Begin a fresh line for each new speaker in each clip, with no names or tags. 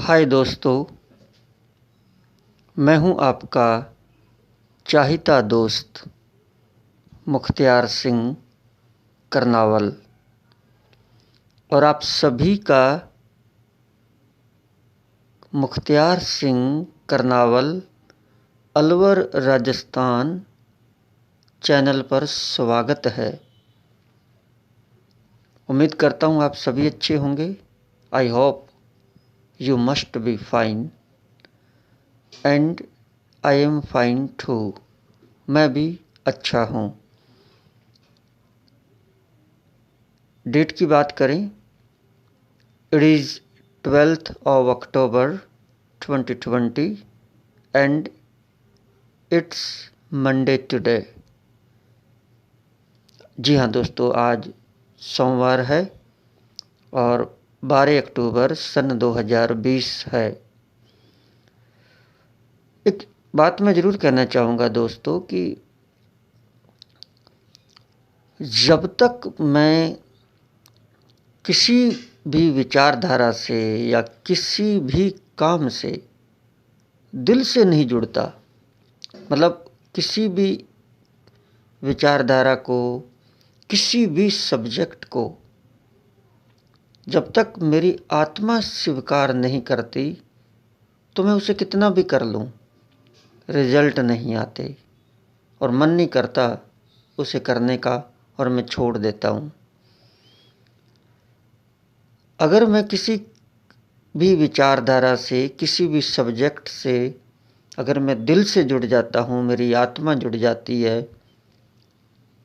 हाय दोस्तों, मैं हूं आपका चाहता दोस्त मुख्तियार सिंह करनावल और आप सभी का मुख्तियार सिंह करनावल अलवर राजस्थान चैनल पर स्वागत है। उम्मीद करता हूं आप सभी अच्छे होंगे। I hope you must be fine and I am fine too। मैं भी अच्छा हूँ। डेट की बात करें, it is 12th of October 2020 and it's Monday today। जी हाँ दोस्तों, आज सोमवार है और 12 अक्टूबर सन 2020 है। एक बात मैं ज़रूर कहना चाहूँगा दोस्तों कि जब तक मैं किसी भी विचारधारा से या किसी भी काम से दिल से नहीं जुड़ता, मतलब किसी भी विचारधारा को, किसी भी सब्जेक्ट को जब तक मेरी आत्मा स्वीकार नहीं करती तो मैं उसे कितना भी कर लूँ, रिजल्ट नहीं आते और मन नहीं करता उसे करने का और मैं छोड़ देता हूँ। अगर मैं किसी भी विचारधारा से, किसी भी सब्जेक्ट से अगर मैं दिल से जुड़ जाता हूँ, मेरी आत्मा जुड़ जाती है,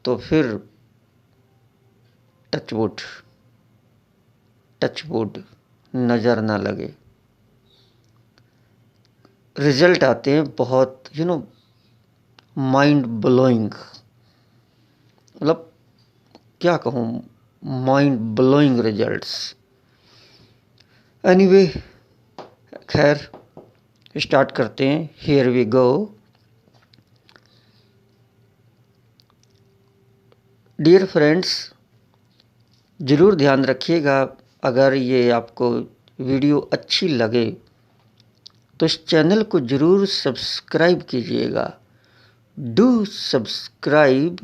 तो फिर टच वुड नज़र ना लगे, रिजल्ट आते हैं बहुत माइंड ब्लोइंग। मतलब क्या कहूँ, माइंड ब्लोइंग रिजल्ट्स। एनीवे, खैर स्टार्ट करते हैं। Here we go. Dear friends, ज़रूर ध्यान रखिएगा, अगर ये आपको वीडियो अच्छी लगे तो इस चैनल को ज़रूर सब्सक्राइब कीजिएगा। Do subscribe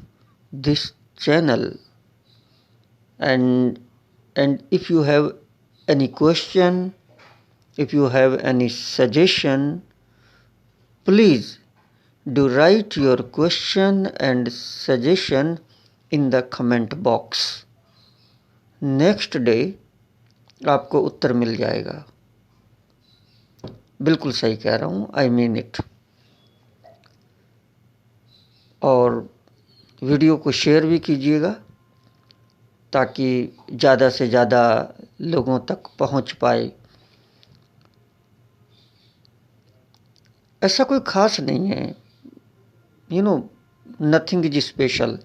this channel and if you have any question, if you have any suggestion, please do write your question and suggestion in the comment box। Next day आपको उत्तर मिल जाएगा। बिल्कुल सही कह रहा हूँ, आई मीन इट। और video को share भी कीजिएगा ताकि ज़्यादा से ज़्यादा लोगों तक पहुँच पाए। ऐसा कोई ख़ास नहीं है, nothing is special.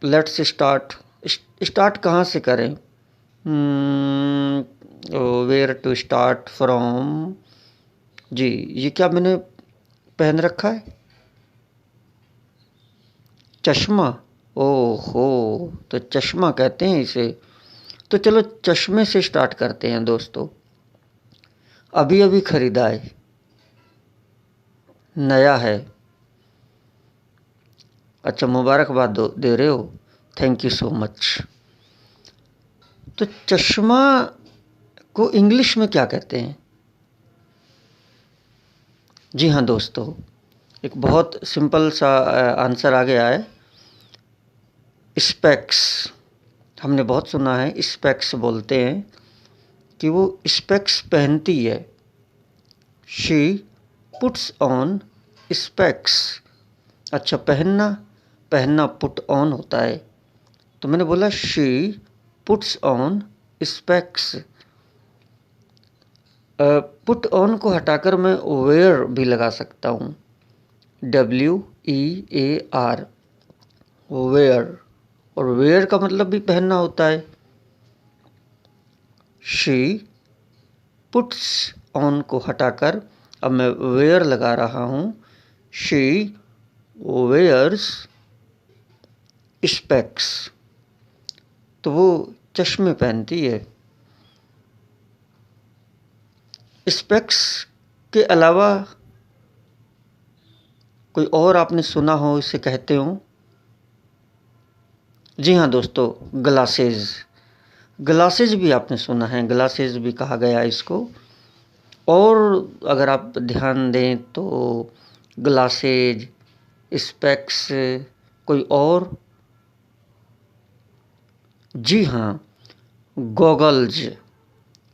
Let's start कहाँ से करें? Where to start from? जी, ये क्या मैंने पहन रखा है? चश्मा। ओहो, तो चश्मा कहते हैं इसे। तो चलो चश्मे से स्टार्ट करते हैं दोस्तों। अभी अभी खरीदा है, नया है। अच्छा, मुबारकबाद दे रहे हो, थैंक यू सो मच। तो चश्मा को इंग्लिश में क्या कहते हैं? जी हाँ दोस्तों, एक बहुत सिंपल सा आंसर आ गया है, स्पेक्स। हमने बहुत सुना है, स्पेक्स बोलते हैं कि वो स्पेक्स पहनती है। She puts on specs. अच्छा, पहनना पुट ऑन होता है, तो मैंने बोला she puts on specs. Put on को हटाकर मैं वेयर भी लगा सकता हूँ, WEAR, वेयर। और वेयर का मतलब भी पहनना होता है। शी पुट्स ऑन को हटाकर अब मैं वेयर लगा रहा हूँ। She wears specs. तो वो चश्मे पहनती है। स्पेक्स के अलावा कोई और आपने सुना हो इसे कहते हो? जी हाँ दोस्तों, ग्लासेज। ग्लासेज भी आपने सुना है, ग्लासेज भी कहा गया है इसको। और अगर आप ध्यान दें तो ग्लासेज, स्पेक्स, कोई और? जी हाँ, गॉगल्स।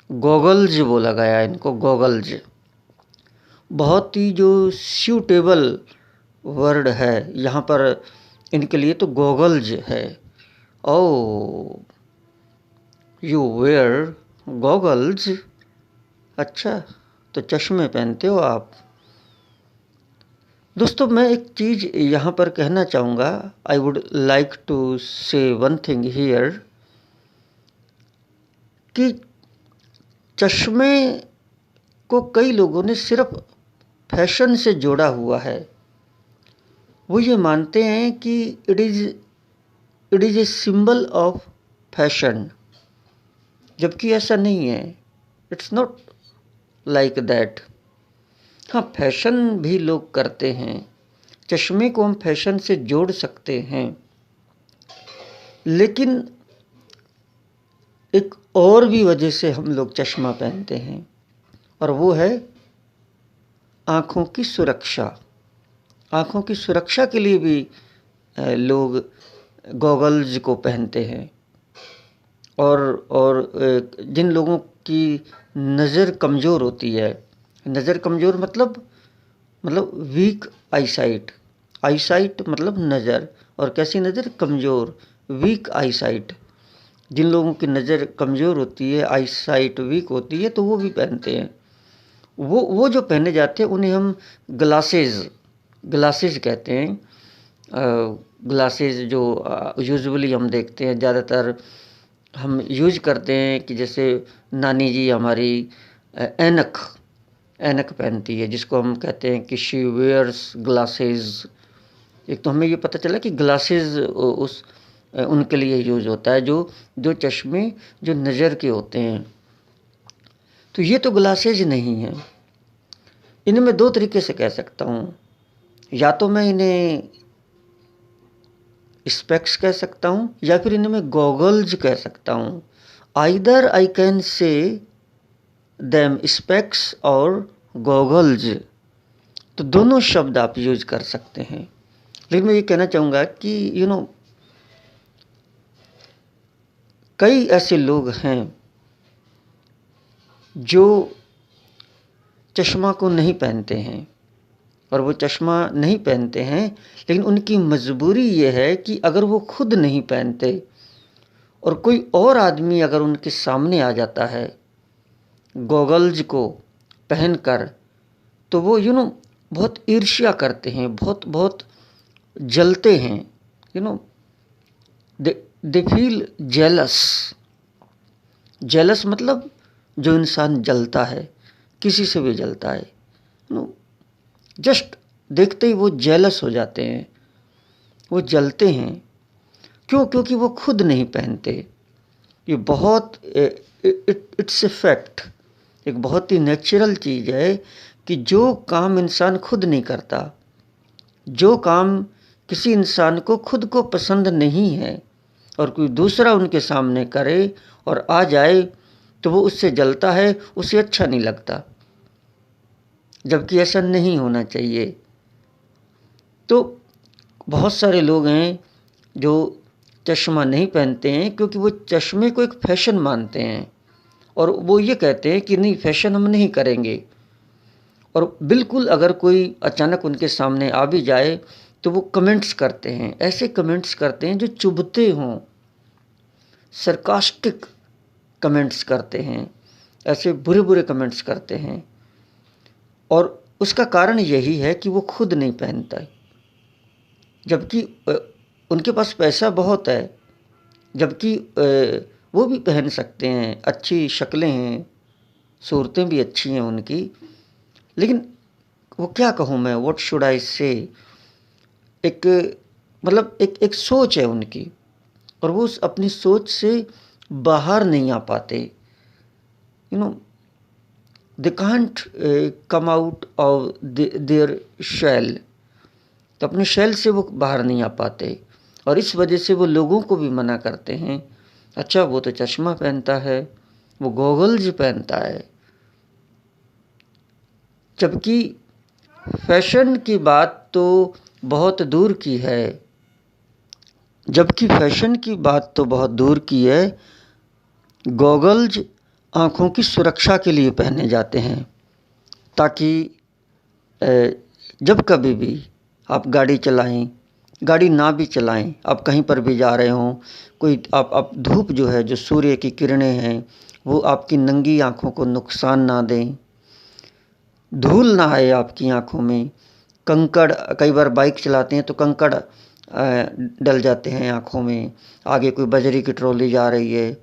गॉगल्स बोला गया है इनको, गॉगल्स। बहुत ही जो सूटेबल वर्ड है यहाँ पर इनके लिए तो गॉगल्स है। ओ, यू वेयर गॉगल्स? अच्छा, तो चश्मे पहनते हो आप। दोस्तों, मैं एक चीज़ यहाँ पर कहना चाहूँगा। आई वुड लाइक टू से वन थिंग हियर, कि चश्मे को कई लोगों ने सिर्फ फैशन से जोड़ा हुआ है। वो ये मानते हैं कि it is a symbol of fashion, जबकि ऐसा नहीं है। It's not like that. हाँ, फैशन भी लोग करते हैं, चश्मे को हम फैशन से जोड़ सकते हैं, लेकिन एक और भी वजह से हम लोग चश्मा पहनते हैं, और वो है आँखों की सुरक्षा। आँखों की सुरक्षा के लिए भी लोग गॉगल्स को पहनते हैं। और जिन लोगों की नज़र कमज़ोर होती है, नज़र कमज़ोर मतलब वीक आईसाइट। आईसाइट मतलब नज़र, और कैसी नज़र? कमज़ोर, वीक आईसाइट। जिन लोगों की नज़र कमज़ोर होती है, आईसाइट वीक होती है, तो वो भी पहनते हैं। वो जो पहने जाते हैं उन्हें हम ग्लासेज कहते हैं। ग्लासेज जो यूजुअली हम देखते हैं, ज़्यादातर हम यूज करते हैं कि जैसे नानी जी हमारी ऐनक पहनती है, जिसको हम कहते हैं कि शी वेयर्स ग्लासेस। एक तो हमें ये पता चला कि ग्लासेस उनके लिए यूज होता है जो चश्मे जो नज़र के होते हैं। तो ये तो ग्लासेज नहीं है। इन्हें मैं दो तरीके से कह सकता हूँ। या तो मैं इन्हें स्पेक्स कह सकता हूँ, या फिर इन्हें मैं गॉगल्स कह सकता हूँ। Either I can say them specs और गॉगल्स। तो दोनों शब्द आप यूज कर सकते हैं। लेकिन मैं ये कहना चाहूँगा कि कई ऐसे लोग हैं जो चश्मा को नहीं पहनते हैं, और वो चश्मा नहीं पहनते हैं, लेकिन उनकी मजबूरी ये है कि अगर वो खुद नहीं पहनते और कोई और आदमी अगर उनके सामने आ जाता है गॉगल्स को पहनकर, तो वो बहुत ईर्ष्या करते हैं, बहुत बहुत जलते हैं। They feel jealous. जेलस मतलब जो इंसान जलता है, किसी से भी जलता है, जस्ट देखते ही वो जेलस हो जाते हैं, वो जलते हैं। क्यों? क्योंकि वो खुद नहीं पहनते। ये बहुत इट्स ए फैक्ट, एक बहुत ही नेचुरल चीज़ है कि जो काम इंसान खुद नहीं करता, जो काम किसी इंसान को खुद को पसंद नहीं है, और कोई दूसरा उनके सामने करे और आ जाए, तो वो उससे जलता है, उसे अच्छा नहीं लगता, जबकि ऐसा नहीं होना चाहिए। तो बहुत सारे लोग हैं जो चश्मा नहीं पहनते हैं क्योंकि वो चश्मे को एक फैशन मानते हैं, और वो ये कहते हैं कि नहीं, फैशन हम नहीं करेंगे। और बिल्कुल अगर कोई अचानक उनके सामने आ भी जाए तो वो कमेंट्स करते हैं, ऐसे कमेंट्स करते हैं जो चुभते हों, सरकास्टिक कमेंट्स करते हैं, ऐसे बुरे बुरे कमेंट्स करते हैं। और उसका कारण यही है कि वो खुद नहीं पहनता है, जबकि उनके पास पैसा बहुत है, जबकि वो भी पहन सकते हैं, अच्छी शक्लें हैं, सूरतें भी अच्छी हैं उनकी। लेकिन वो क्या कहूँ मैं, व्हाट शुड आई से, एक एक सोच है उनकी, और वो उस अपनी सोच से बाहर नहीं आ पाते। They can't come out of their shell, तो अपने शेल से वो बाहर नहीं आ पाते, और इस वजह से वो लोगों को भी मना करते हैं। अच्छा वो तो चश्मा पहनता है, वो गॉगल्स पहनता है, जबकि फैशन की बात तो बहुत दूर की है, जबकि फैशन की बात तो बहुत दूर की है। गॉगल्स आँखों की सुरक्षा के लिए पहने जाते हैं, ताकि जब कभी भी आप गाड़ी चलाएं, गाड़ी ना भी चलाएं, आप कहीं पर भी जा रहे हों, कोई आप धूप जो है, जो सूर्य की किरणें हैं, वो आपकी नंगी आँखों को नुकसान ना दें, धूल ना आए आपकी आँखों में, कंकड़, कई बार बाइक चलाते हैं तो कंकड़ डल जाते हैं आँखों में, आगे कोई बजरी की ट्रॉली जा रही है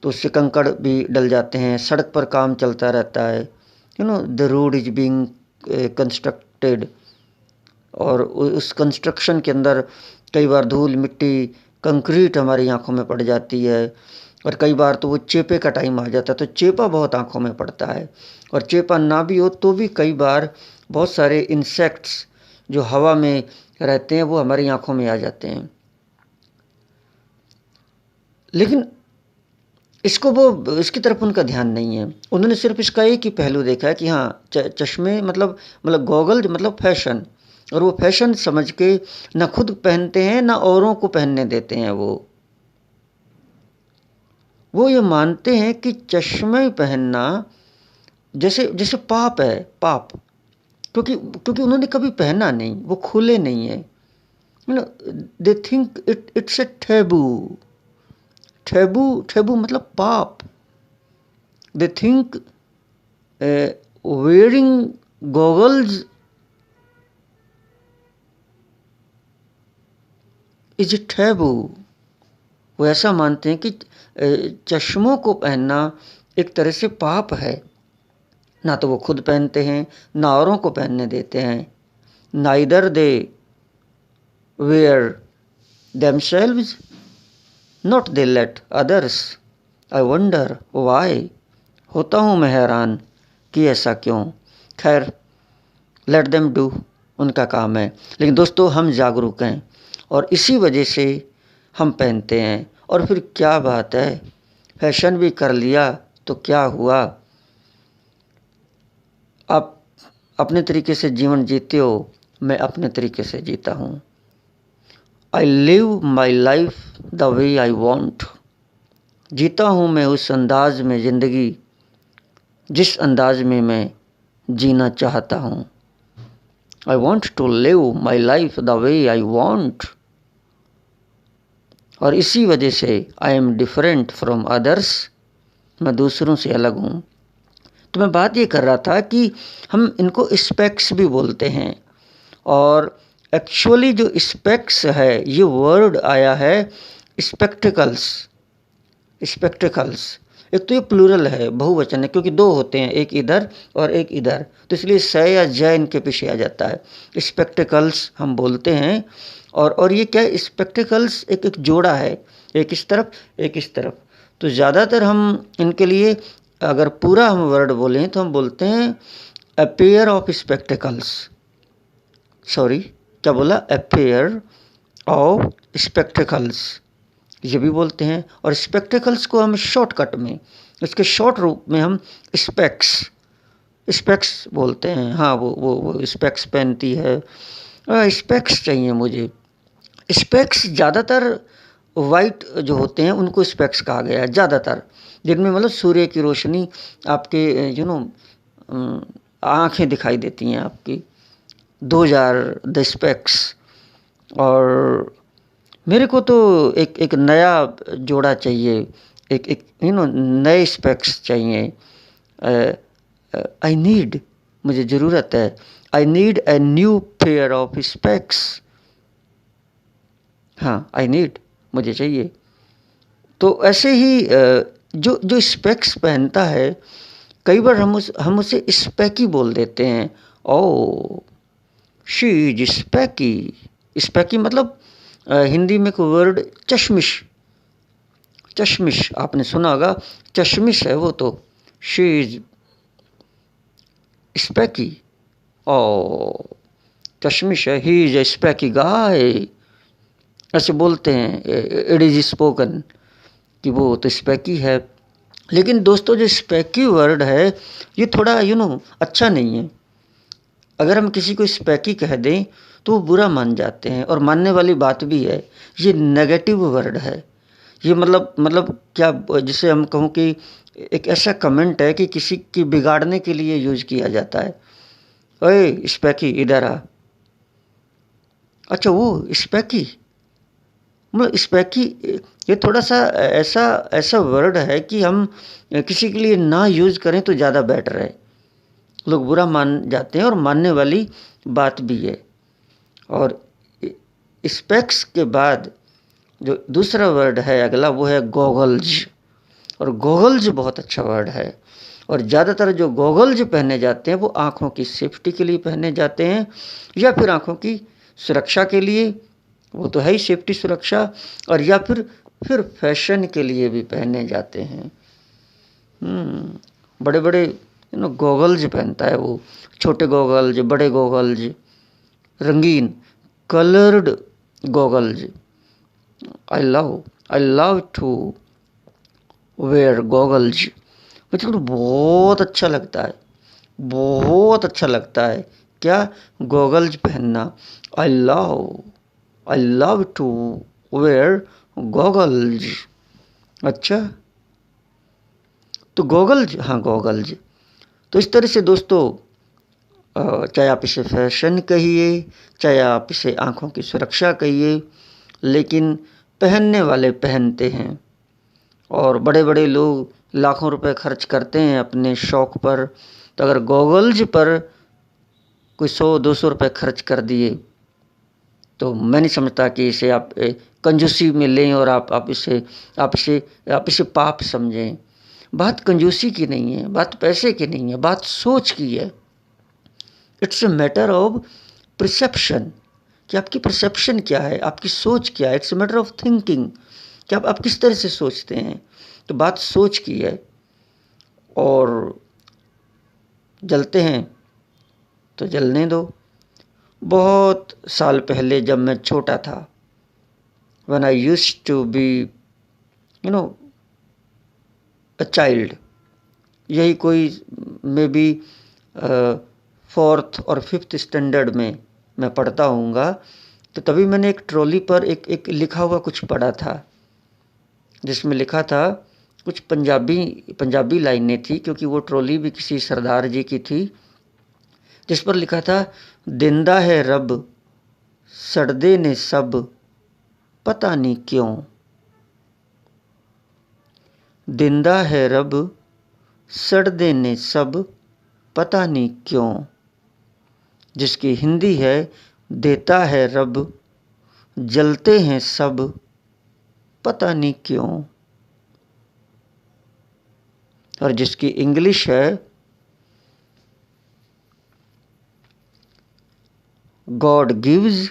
तो उससे कंकड़ भी डल जाते हैं, सड़क पर काम चलता रहता है, the road is being constructed, और उस कंस्ट्रक्शन के अंदर कई बार धूल मिट्टी कंक्रीट हमारी आंखों में पड़ जाती है, और कई बार तो वो चेपे का टाइम आ जाता है तो चेपा बहुत आंखों में पड़ता है, और चेपा ना भी हो तो भी कई बार बहुत सारे इंसेक्ट्स जो हवा में रहते हैं वो हमारी आंखों में आ जाते हैं। लेकिन इसकी तरफ उनका ध्यान नहीं है, उन्होंने सिर्फ इसका एक ही पहलू देखा है कि हाँ चश्मे मतलब गॉगल मतलब फैशन, और वो फैशन समझ के ना खुद पहनते हैं ना औरों को पहनने देते हैं। वो ये मानते हैं कि चश्मे पहनना जैसे जैसे पाप है, पाप, क्योंकि उन्होंने कभी पहना नहीं, वो खुले नहीं है, they think it's a taboo, taboo मतलब पाप। They think wearing goggles is taboo. वो ऐसा मानते हैं कि चश्मों को पहनना एक तरह से पाप है, ना तो वो खुद पहनते हैं ना औरों को पहनने देते हैं। Neither they wear themselves not they let others. I wonder why, होता हूँ मैं हैरान कि ऐसा क्यों। खैर लेट देम डू, उनका काम है। लेकिन दोस्तों हम जागरूक हैं और इसी वजह से हम पहनते हैं, और फिर क्या बात है, फैशन भी कर लिया तो क्या हुआ। आप अपने तरीके से जीवन जीते हो, मैं अपने तरीके से जीता हूँ। I live my life the way I want, जीता हूँ मैं उस अंदाज में ज़िंदगी जिस अंदाज में मैं जीना चाहता हूँ। I want to live my life the way I want, और इसी वजह से I am different from others, मैं दूसरों से अलग हूँ। तो मैं बात ये कर रहा था कि हम इनको स्पेक्स भी बोलते हैं, और एक्चुअली जो स्पेक्स है ये वर्ड आया है स्पेक्टिकल्स। स्पेक्टिकल्स एक तो ये प्लूरल है, बहुवचन है, क्योंकि दो होते हैं, एक इधर और एक इधर, तो इसलिए स या ज इनके पीछे आ जाता है। स्पेक्टिकल्स हम बोलते हैं, और ये क्या है, स्पेक्टिकल्स एक जोड़ा है, एक इस तरफ एक इस तरफ। तो ज़्यादातर हम इनके लिए अगर पूरा हम वर्ड बोलें तो हम बोलते हैं a pair of spectacles, sorry क्या बोला, अ पेयर ऑफ स्पेक्टिकल्स, ये भी बोलते हैं। और स्पेक्टिकल्स को हम शॉर्टकट में, इसके शॉर्ट रूप में हम स्पेक्स बोलते हैं। हाँ वो स्पेक्स पहनती है, स्पेक्स चाहिए मुझे। स्पेक्स ज़्यादातर वाइट जो होते हैं उनको स्पेक्स कहा गया है, ज़्यादातर जिनमें मतलब सूर्य की रोशनी आपके आँखें दिखाई देती हैं आपकी, दोज आर द स्पेक्स। और मेरे को तो एक नया जोड़ा चाहिए, एक नए स्पेक्स चाहिए। आई नीड, मुझे ज़रूरत है, I need a new pair of specs. हाँ आई नीड, मुझे चाहिए। तो ऐसे ही जो स्पेक्स पहनता है, कई बार हम उसे स्पेकी बोल देते हैं। Oh she is स्पेकी। स्पेकी मतलब हिंदी में कोई वर्ड चश्मिश, चश्मिश आपने सुना होगा, चश्मिश है वो तो। शी इज स्पेकी, ओ चश्मिश है, ही इज ए स्पेकी गाय, ऐसे बोलते हैं, इट इज स्पोकन कि वो तो स्पेकी है। लेकिन दोस्तों जो स्पेकी वर्ड है ये थोड़ा अच्छा नहीं है। अगर हम किसी को स्पेकी कह दें तो वो बुरा मान जाते हैं, और मानने वाली बात भी है। ये नेगेटिव वर्ड है। ये मतलब क्या, जिसे हम कहूँ कि एक ऐसा कमेंट है कि किसी की बिगाड़ने के लिए यूज किया जाता है। ओए स्पेकी इधर आ। अच्छा वो स्पेकी, मतलब स्पेकी, ये थोड़ा सा ऐसा ऐसा वर्ड है कि हम किसी के लिए ना यूज करें तो ज़्यादा बेटर है। लोग बुरा मान जाते हैं और मानने वाली बात भी है। और स्पेक्स के बाद जो दूसरा वर्ड है अगला वो है गॉगल्स। और गॉगल्स बहुत अच्छा वर्ड है। और ज़्यादातर जो गॉगल्स पहने जाते हैं वो आँखों की सेफ्टी के लिए पहने जाते हैं, या फिर आँखों की सुरक्षा के लिए, वो तो है ही सेफ्टी सुरक्षा, और या फिर फैशन के लिए भी पहने जाते हैं। बड़े बड़े गॉगल्स पहनता है वो, छोटे गॉगल्स, बड़े गॉगल्स, रंगीन coloured goggles. I love to wear goggles. मुझे तो बहुत अच्छा लगता है, बहुत अच्छा लगता है क्या, गॉगल्स पहनना। I love to wear goggles. अच्छा, तो गॉगल्स, हाँ गॉगल्स। तो इस तरह से दोस्तों, चाहे आप इसे फैशन कहिए, चाहे आप इसे आँखों की सुरक्षा कहिए, लेकिन पहनने वाले पहनते हैं। और बड़े बड़े लोग लाखों रुपए खर्च करते हैं अपने शौक़ पर। तो अगर गॉगल्स पर कोई 100-200 रुपये खर्च कर दिए तो मैं नहीं समझता कि इसे आप कंजूसी में लें, और आप इसे पाप समझें। बात कंजूसी की नहीं है, बात पैसे की नहीं है, बात सोच की है। It's a matter of perception, कि आपकी परसेप्शन क्या है, आपकी सोच क्या है। It's a matter of thinking, कि आप किस तरह से सोचते हैं। तो बात सोच की है। और जलते हैं तो जलने दो। बहुत साल पहले जब मैं छोटा था, when I used to be a child, यही कोई मे बी 4th और 5th स्टैंडर्ड में मैं पढ़ता हूँगा, तो तभी मैंने एक ट्रॉली पर एक लिखा हुआ कुछ पढ़ा था, जिसमें लिखा था कुछ पंजाबी लाइनें थी, क्योंकि वो ट्रॉली भी किसी सरदार जी की थी, जिस पर लिखा था, दिंदा है रब सड़दे ने सब पता नहीं क्यों। दिंदा है रब सड़दे ने सब पता नहीं क्यों। जिसकी हिंदी है, देता है रब जलते हैं सब पता नहीं क्यों। और जिसकी इंग्लिश है, God gives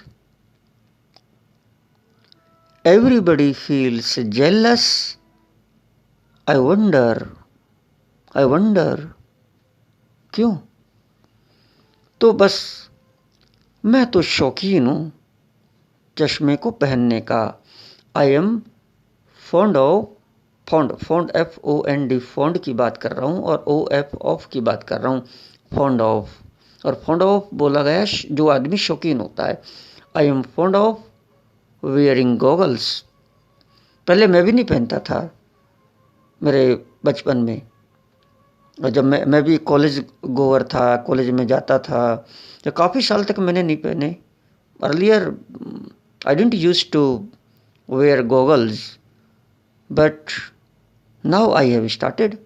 everybody feels jealous, I wonder क्यों। तो बस मैं तो शौकीन हूँ चश्मे को पहनने का। I am fond FOND fond की बात कर रहा हूँ, और OF की बात कर रहा हूँ, फॉन्ड ऑफ। और फॉन्ड ऑफ बोला गया जो आदमी शौकीन होता है। I am fond of wearing goggles. पहले मैं भी नहीं पहनता था मेरे बचपन में, और जब मैं भी कॉलेज गोअर था, कॉलेज में जाता था, तो काफ़ी साल तक मैंने नहीं पहने। Earlier I didn't use to wear goggles, but now I have started.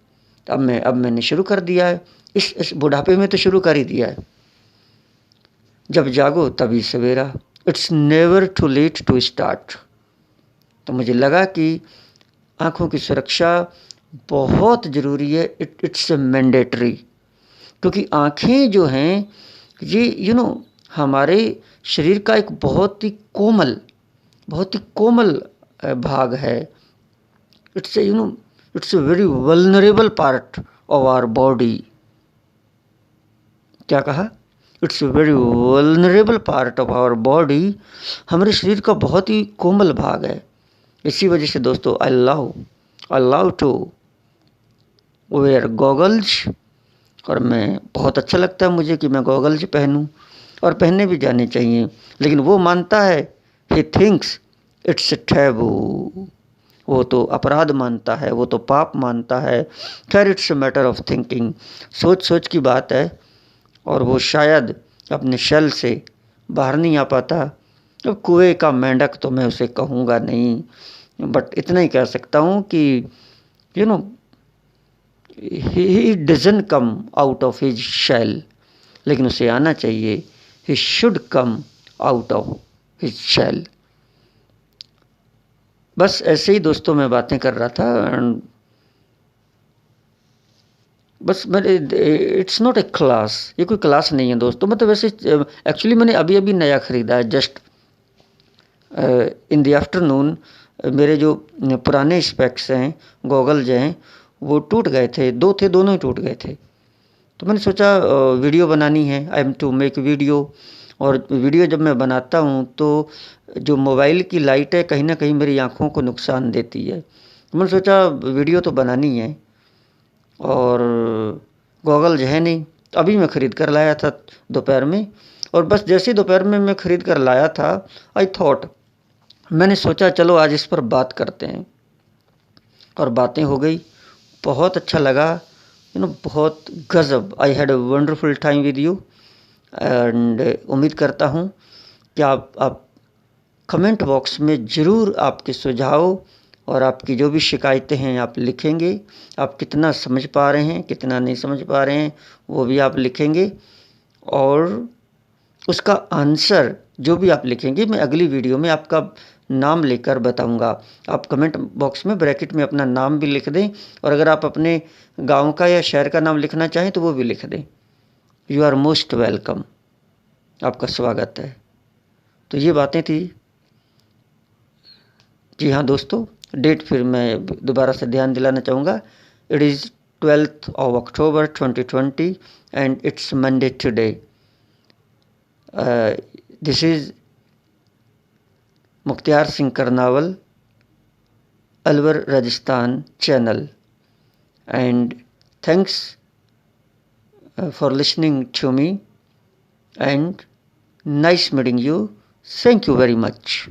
अब मैंने शुरू कर दिया है। इस बुढ़ापे में तो शुरू कर ही दिया है। जब जागो तभी सवेरा, it's never too late to start. तो मुझे लगा कि आँखों की सुरक्षा बहुत ज़रूरी है। इट्स मैंडेटरी, क्योंकि आँखें जो हैं ये हमारे शरीर का एक बहुत ही कोमल भाग है। It's a very vulnerable part of our body. क्या कहा? It's a very vulnerable part of our body, हमारे शरीर का बहुत ही कोमल भाग है। इसी वजह से दोस्तों I love to wear goggles, और मैं बहुत अच्छा लगता है मुझे कि मैं गॉगल्स पहनूं, और पहनने भी जाने चाहिए। लेकिन वो मानता है, he thinks it's a taboo, वो तो अपराध मानता है, वो तो पाप मानता है। खैर, it's a matter of thinking, सोच सोच की बात है, और वो शायद अपने शेल से बाहर नहीं आ पाता। तो कुएं का मेंढक तो मैं उसे कहूँगा नहीं, बट इतना ही कह सकता हूँ कि you know he doesn't come out of his shell, लेकिन उसे आना चाहिए, he should come out of his shell. बस ऐसे ही दोस्तों मैं बातें कर रहा था, एंड बस मैंने, इट्स नॉट ए क्लास, ये कोई क्लास नहीं है दोस्तों। मतलब वैसे एक्चुअली मैंने अभी अभी नया ख़रीदा है, जस्ट इन द आफ्टरनून। मेरे जो पुराने स्पेक्स हैं, गॉगल्स हैं, वो टूट गए थे, दो थे, दोनों ही टूट गए थे। तो मैंने सोचा वीडियो बनानी है, I am to make video. और वीडियो जब मैं बनाता हूँ तो जो मोबाइल की लाइट है कहीं ना कहीं मेरी आँखों को नुकसान देती है। तो मैंने सोचा वीडियो तो बनानी है, और गॉगल्स है नहीं, अभी मैं ख़रीद कर लाया था दोपहर में। और बस जैसे ही दोपहर में मैं ख़रीद कर लाया था, मैंने सोचा चलो आज इस पर बात करते हैं, और बातें हो गई। बहुत अच्छा लगा, बहुत गज़ब। I had a wonderful time with you, and उम्मीद करता हूँ कि आप कमेंट बॉक्स में ज़रूर आपके सुझाव और आपकी जो भी शिकायतें हैं आप लिखेंगे। आप कितना समझ पा रहे हैं, कितना नहीं समझ पा रहे हैं, वो भी आप लिखेंगे, और उसका आंसर जो भी आप लिखेंगे मैं अगली वीडियो में आपका नाम लेकर बताऊंगा। आप कमेंट बॉक्स में ब्रैकेट में अपना नाम भी लिख दें, और अगर आप अपने गांव का या शहर का नाम लिखना चाहें तो वो भी लिख दें। यू आर मोस्ट वेलकम, आपका स्वागत है। तो ये बातें थी। जी हाँ दोस्तों, डेट फिर मैं दोबारा से ध्यान दिलाना चाहूँगा। It is 12th of October 2020 and it's Monday today. This is Mukhtiyar Singh Karnawal, Alwar Rajasthan channel, and thanks for listening to me, and nice meeting you. Thank you very much.